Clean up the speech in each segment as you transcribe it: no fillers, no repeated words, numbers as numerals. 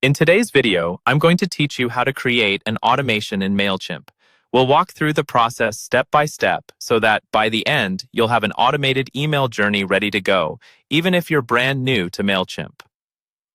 In today's video, I'm going to teach you how to create an automation in Mailchimp. We'll walk through the process step by step so that by the end, you'll have an automated email journey ready to go, even if you're brand new to Mailchimp.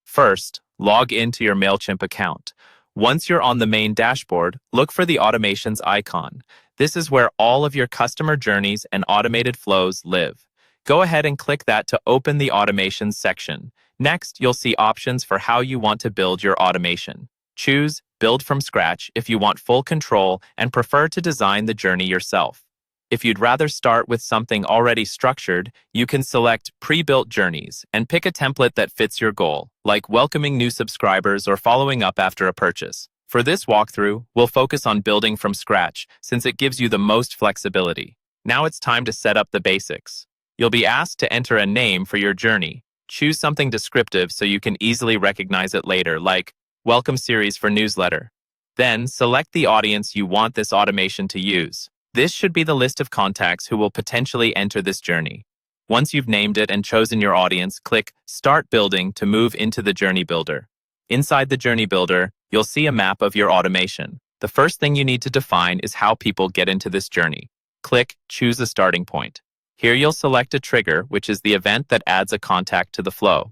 First, log into your Mailchimp account. Once you're on the main dashboard, look for the automations icon. This is where all of your customer journeys and automated flows live. Go ahead and click that to open the automations section. Next, you'll see options for how you want to build your automation. Choose Build from Scratch if you want full control and prefer to design the journey yourself. If you'd rather start with something already structured, you can select Pre-Built Journeys and pick a template that fits your goal, like welcoming new subscribers or following up after a purchase. For this walkthrough, we'll focus on building from scratch since it gives you the most flexibility. Now it's time to set up the basics. You'll be asked to enter a name for your journey. Choose something descriptive so you can easily recognize it later, like Welcome Series for Newsletter. Then, select the audience you want this automation to use. This should be the list of contacts who will potentially enter this journey. Once you've named it and chosen your audience, click Start Building to move into the Journey Builder. Inside the Journey Builder, you'll see a map of your automation. The first thing you need to define is how people get into this journey. Click Choose a Starting Point. Here you'll select a trigger, which is the event that adds a contact to the flow.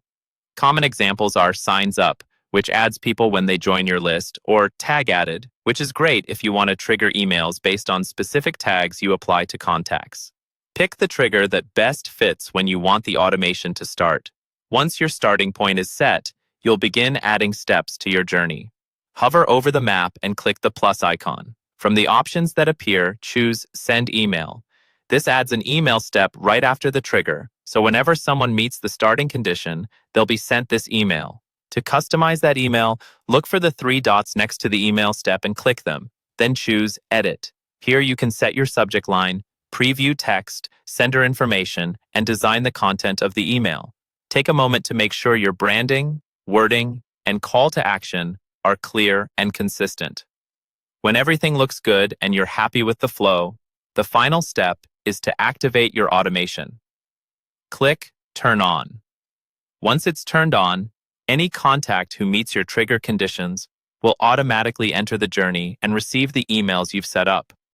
Common examples are Signs Up, which adds people when they join your list, or Tag Added, which is great if you want to trigger emails based on specific tags you apply to contacts. Pick the trigger that best fits when you want the automation to start. Once your starting point is set, you'll begin adding steps to your journey. Hover over the map and click the plus icon. From the options that appear, choose Send Email. This adds an email step right after the trigger, so whenever someone meets the starting condition, they'll be sent this email. To customize that email, look for the three dots next to the email step and click them. Then choose Edit. Here you can set your subject line, preview text, sender information, and design the content of the email. Take a moment to make sure your branding, wording, and call to action are clear and consistent. When everything looks good and you're happy with the flow, the final step is to activate your automation. Click Turn On. Once it's turned on, any contact who meets your trigger conditions will automatically enter the journey and receive the emails you've set up.